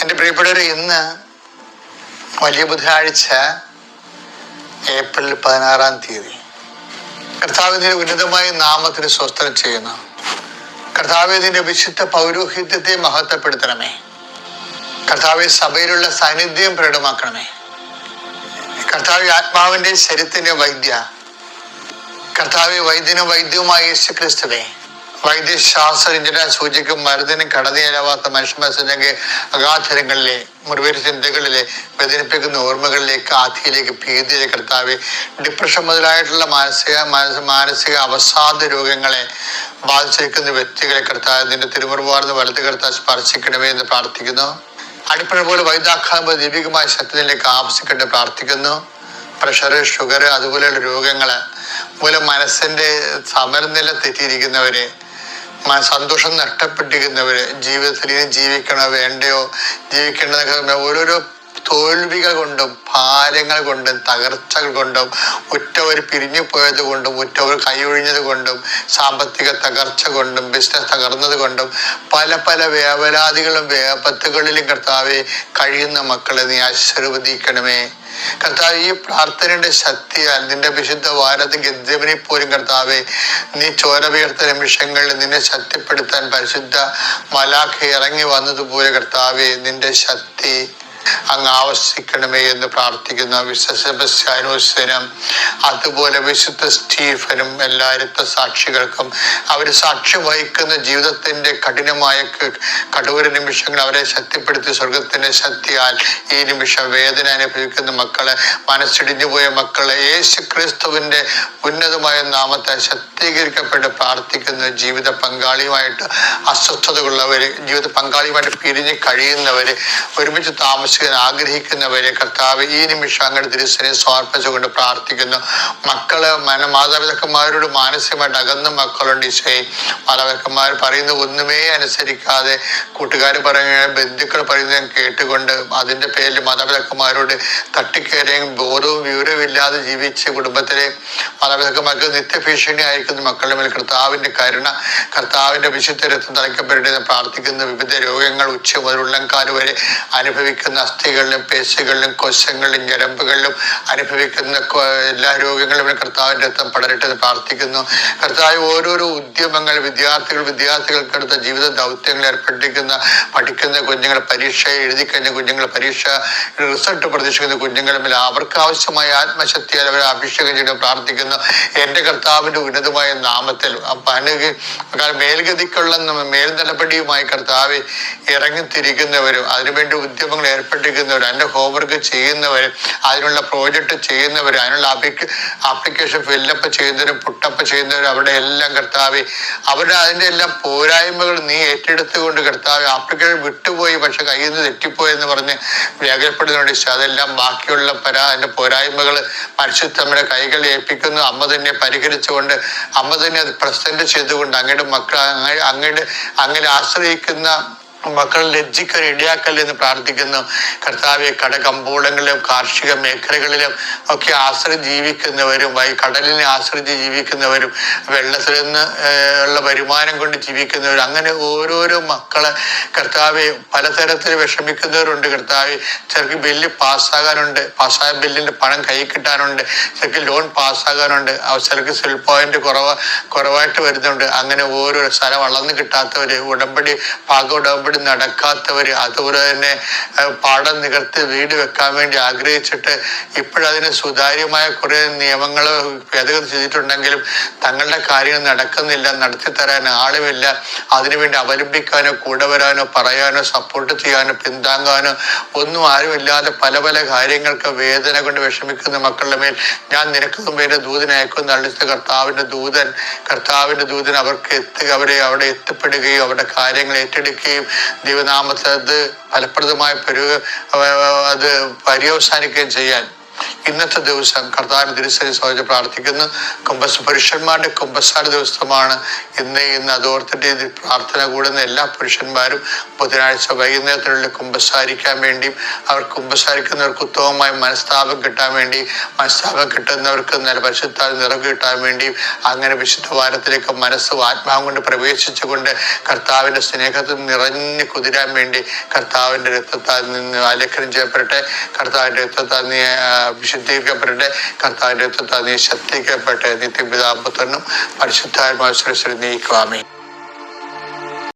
എൻ്റെ പ്രിയപ്പെട്ടവരെ, ഇന്ന് വലിയ ബുധനാഴ്ച ഏപ്രിൽ 16 കർത്താവിന്റെ ഉന്നതമായ നാമത്തിന് സ്വസ്ത്രം ചെയ്യുന്നു. കർത്താവിന്റെ വിശുദ്ധ പൗരോഹിത്യത്തെ മഹത്വപ്പെടുത്തണമേ. കർത്താവ് സഭയിലുള്ള സാന്നിധ്യം പ്രകടമാക്കണമേ. കർത്താവ് ആത്മാവിന്റെ ശരീരത്തിന്റെ വൈദ്യ, കർത്താവ് വൈദ്യനും വൈദ്യവുമായ യേശു ക്രിസ്തുവേ, വൈദ്യശാസ്ത്രജ്ഞന സൂചിക്കും മരുന്നിനും കടന്നുചെല്ലാവാത്ത മനുഷ്യമനസ്സിന്റെ അഗാധരങ്ങളിലെ മുറിവേറ്റ ചിന്തകളിലെ വേദനിപ്പിക്കുന്ന ഓർമ്മകളിലേക്ക്, ആധിയിലേക്ക്, ഭീതിയിലേക്ക് കർത്താവ് ഡിപ്രഷൻ മുതലായിട്ടുള്ള മാനസിക അവസാദ രോഗങ്ങളെ ബാധിച്ചിരിക്കുന്ന വ്യക്തികളെ കർത്താവ് നിന്റെ തിരുമുറുവാർന്ന് വലത് കർത്താവ് സ്പർശിക്കണമേ എന്ന് പ്രാർത്ഥിക്കുന്നു. അടിപ്പഴ പോലെ വൈദ്യാഘാതം ദൈവികമായ ശക്തിയിലേക്ക് ആവശ്യിക്കട്ടെ പ്രാർത്ഥിക്കുന്നു. പ്രഷർ, ഷുഗർ അതുപോലെയുള്ള രോഗങ്ങള് മൂലം മനസ്സിന്റെ സമനില തെറ്റിയിരിക്കുന്നവര്, സന്തോഷം നഷ്ടപ്പെട്ടിരിക്കുന്നവര്, ജീവിതത്തിൽ ഇനി ജീവിക്കണോ വേണ്ടയോ, ജീവിക്കേണ്ടതൊക്കെ ഓരോരോ തോൽവികൾ കൊണ്ടും ഭാരങ്ങൾ കൊണ്ടും തകർച്ചകൾ കൊണ്ടും ഉറ്റവർ പിരിഞ്ഞു പോയത് കൊണ്ടും ഉറ്റവർ കൈയൊഴിഞ്ഞത് കൊണ്ടും സാമ്പത്തിക തകർച്ച കൊണ്ടും ബിസിനസ് തകർന്നത് കൊണ്ടും പല പല വേവലാതികളും വേപത്തുകളിലും കർത്താവെ കഴിയുന്ന മക്കളെ നീ ആശീർവദിക്കണമേ. കർത്താവ്, ഈ പ്രാർത്ഥനയുടെ ശക്തിയാൽ നിന്റെ വിശുദ്ധ വാരത്തിൽ ഗദ്ദവനെ പോലും കർത്താവെ നീ ചോരപേർത്ത നിമിഷങ്ങളിൽ നിന്നെ ശക്തിപ്പെടുത്താൻ പരിശുദ്ധ മലാഖ ഇറങ്ങി വന്നതുപോലെ കർത്താവെ നിന്റെ ശക്തി അങ്ങ് ആവശ്യിക്കണമേ എന്ന് പ്രാർത്ഥിക്കുന്ന വിശുദ്ധ സെബസ്ത്യാനോസിനും അതുപോലെ വിശുദ്ധ സ്റ്റീഫനും എല്ലാ രക്തസാക്ഷികൾക്കും അവർ സാക്ഷ്യം വഹിക്കുന്ന ജീവിതത്തിന്റെ കഠിനമായ കടൂര നിമിഷങ്ങൾ അവരെ ശക്തിപ്പെടുത്തി സ്വർഗത്തിന്റെ ശക്തിയാൽ ഈ നിമിഷം വേദന അനുഭവിക്കുന്ന മക്കളെ, മനസ്സിടിഞ്ഞു പോയ മക്കളെ യേശു ക്രിസ്തുവിന്റെ ഉന്നതമായ നാമത്തെ ശക്തീകരിക്കപ്പെട്ട് പ്രാർത്ഥിക്കുന്ന ജീവിത പങ്കാളിയുമായിട്ട് അസ്വസ്ഥതകളുള്ളവര്, ജീവിത പങ്കാളിയുമായിട്ട് പിരിഞ്ഞ് കഴിയുന്നവര്, ഒരുമിച്ച് താമസിക്കാൻ ആഗ്രഹിക്കുന്നവരെ കർത്താവ് ഈ നിമിഷം അങ്ങയുടെ തിരുസനെ സമർപ്പിച്ചുകൊണ്ട് പ്രാർത്ഥിക്കുന്നു. മക്കള് മാതാപിതാക്കന്മാരോട് മാനസികമായിട്ട് അകന്ന മക്കളുണ്ട്. ഈശോയെ, മാതാപിതാക്കന്മാർ പറയുന്ന ഒന്നുമേ അനുസരിക്കാതെ കൂട്ടുകാർ പറയുന്ന, ബന്ധുക്കൾ പറയുന്നത് കേട്ടുകൊണ്ട് അതിന്റെ പേരിൽ മാതാപിതാക്കന്മാരോട് തട്ടിക്കയറിയും ബോധവും വിവരവും ഇല്ലാതെ ജീവിച്ച് കുടുംബത്തിലെ മാതാപിതാക്കന്മാർക്ക് നിത്യഭീഷണി ആയിരിക്കുന്ന മക്കളുടെ മേൽ കർത്താവിന്റെ കരുണ, കർത്താവിന്റെ വിശുദ്ധ രക്തം തളിക്കപ്പെടേണ്ടത് പ്രാർത്ഥിക്കുന്ന. വിവിധ രോഗങ്ങൾ ഉച്ച മുതൽ ഉള്ളംകാല് വരെ അനുഭവിക്കുന്ന അസ്ഥികളിലും പേശികളിലും കോശങ്ങളിലും ഞരമ്പുകളിലും അനുഭവിക്കുന്ന എല്ലാ രോഗങ്ങളും കർത്താവിന്റെ രക്തം പടരട്ടെ പ്രാർത്ഥിക്കുന്നു. കർത്താവ്, ഓരോരോ ഉദ്യമങ്ങൾ വിദ്യാർത്ഥികൾക്കടുത്ത ജീവിത ദൗത്യങ്ങൾ ഏർപ്പെട്ടിരിക്കുന്ന പഠിക്കുന്ന കുഞ്ഞുങ്ങൾ, പരീക്ഷ എഴുതി കഴിഞ്ഞ കുഞ്ഞുങ്ങൾ, പരീക്ഷ റിസൾട്ട് പ്രതീക്ഷിക്കുന്ന കുഞ്ഞുങ്ങളുമില്ല, അവർക്ക് ആവശ്യമായ ആത്മശക്തിയാൽ അവരെ അഭിഷേകം ചെയ്ത് പ്രാർത്ഥിക്കുന്നു. എൻ്റെ കർത്താവിന്റെ ഉന്നതമായ നാമത്തിൽ മേൽഗതിക്കുള്ള മേൽനടപടിയുമായി കർത്താവ് ഇറങ്ങിത്തിരിക്കുന്നവരും അതിനുവേണ്ടി ഉദ്യമങ്ങൾ ഏർപ്പെട്ടിരിക്കുന്നവർ, അതിൻ്റെ ഹോംവർക്ക് ചെയ്യുന്നവർ, അതിനുള്ള പ്രോജക്റ്റ് ചെയ്യുന്നവർ, അതിനുള്ള ആപ്ലിക്കേഷൻ ഫില്ലപ്പ് ചെയ്യുന്നവരും പുട്ടപ്പ് ചെയ്യുന്നവരും, അവിടെ എല്ലാം കർത്താവ് അവരുടെ അതിൻ്റെ എല്ലാം പോരായ്മകൾ നീ ഏറ്റെടുത്തുകൊണ്ട് കർത്താവ് ആപ്ലിക്കേഷൻ വിട്ടുപോയി പക്ഷെ കയ്യിൽ നിന്ന് തെറ്റിപ്പോയെന്ന് പറഞ്ഞ് വ്യാകുലപ്പെടുന്നുണ്ട്. അതെല്ലാം ബാക്കിയുള്ള അതിൻ്റെ പോരായ്മകൾ പരിശുദ്ധമ്മയുടെ കൈകളിൽ ഏൽപ്പിക്കുന്നു. അമ്മ തന്നെ പരിഹരിച്ചുകൊണ്ട്, അമ്മ തന്നെ അത് പ്രസന്റ് ചെയ്തുകൊണ്ട് അങ്ങയുടെ മക്കൾ അങ്ങനെ ആശ്രയിക്കുന്ന മക്കൾ ലജ്ജിക്കാൻ ഇടയാക്കല്ലേ എന്ന് പ്രാർത്ഥിക്കുന്നു. കർത്താവെ, കടകമ്പോളങ്ങളിലും കാർഷിക മേഖലകളിലും ഒക്കെ ആശ്രയിച്ച് ജീവിക്കുന്നവരും, കടലിനെ ആശ്രയിച്ച് ജീവിക്കുന്നവരും, വെള്ളത്തിൽ നിന്ന് ഉള്ള വരുമാനം കൊണ്ട് ജീവിക്കുന്നവരും, അങ്ങനെ ഓരോരോ മക്കളെ കർത്താവെ പലതരത്തിൽ വിഷമിക്കുന്നവരുണ്ട്. കർത്താവെ, ചിലർക്ക് ബില്ല് പാസ്സാകാനുണ്ട്, പാസ്സായ ബില്ലിന്റെ പണം കൈ കിട്ടാനുണ്ട്, ചിലർക്ക് ലോൺ പാസ്സാകാനുണ്ട്, ചിലർക്ക് സെൽ പോയിന്റ് കുറവായിട്ട് വരുന്നുണ്ട്. അങ്ങനെ ഓരോ സ്ഥലം വളർന്നു കിട്ടാത്തവര്, ഉടമ്പടി നടക്കാത്തവര്, അതുപോലെ തന്നെ പാടം നികർത്തി വീട് വെക്കാൻ വേണ്ടി ആഗ്രഹിച്ചിട്ട് ഇപ്പോഴതിന് സുതാര്യമായ കുറെ നിയമങ്ങൾ ഭേദഗതി ചെയ്തിട്ടുണ്ടെങ്കിലും തങ്ങളുടെ കാര്യങ്ങൾ നടക്കുന്നില്ല, നടത്തി തരാൻ ആളുമില്ല, അതിനുവേണ്ടി അവലംബിക്കാനോ കൂടെ വരാനോ പറയാനോ സപ്പോർട്ട് ചെയ്യാനോ പിന്താങ്ങാനോ ഒന്നും ആരുമില്ലാതെ പല പല കാര്യങ്ങൾക്ക് വേദന കൊണ്ട് വിഷമിക്കുന്ന മക്കളുടെ മേൽ ഞാൻ നിനക്ക് മുമ്പ് എൻ്റെ ദൂതനെ അയക്കുന്ന അളിച്ച കർത്താവിന്റെ ദൂതൻ അവർക്ക് അവരെ അവിടെ എത്തിപ്പെടുകയും അവരുടെ കാര്യങ്ങൾ ഏറ്റെടുക്കുകയും ദൈവനാമത്തിൽ അത് ഫലപ്രദമായ അത് പര്യവസാനിക്കുകയും ചെയ്യാൻ ഇന്നത്തെ ദിവസം കർത്താവിന്റെ തിരുസന്നിധിയിൽ സമർപ്പിച്ച് പ്രാർത്ഥിക്കുന്നു. പുരുഷന്മാരുടെ കുമ്പസാര ദിവസമാണ് ഇന്ന് അതോർത്തിട്ട് ഇത് പ്രാർത്ഥന കൂടുന്ന എല്ലാ പുരുഷന്മാരും ബുധനാഴ്ച വൈകുന്നേരത്തിനുള്ളിൽ കുമ്പസാരിക്കാൻ വേണ്ടിയും അവർ കുമ്പസാരിക്കുന്നവർക്ക് ഉത്തമമായ മനസ്താപം കിട്ടാൻ വേണ്ടി, മനസ്താപം കിട്ടുന്നവർക്ക് നല്ല പരിശുദ്ധാത്മ നിറവ് കിട്ടാൻ വേണ്ടിയും, അങ്ങനെ വിശുദ്ധ വാരത്തിലേക്ക് മനസ്സും ആത്മാവും കൊണ്ട് പ്രവേശിച്ചുകൊണ്ട് കർത്താവിന്റെ സ്നേഹത്തിൽ നിറഞ്ഞു കുതിരാൻ വേണ്ടി കർത്താവിന്റെ രക്തത്താൽ നിന്ന് ആലേഖനം ചെയ്യപ്പെടട്ടെ. കർത്താവിന്റെ രക്തത്താൽ നീ വിശുദ്ധീകരിക്കപ്പെടട്ടെ. കർത്താവിന്റെ രക്തത്താൽ നീ ശക്തിക്കപ്പെട്ട് നിത്യപിതാപുത്രനും പരിശുദ്ധാത്മാവിനെ നീക്കുവാമേ.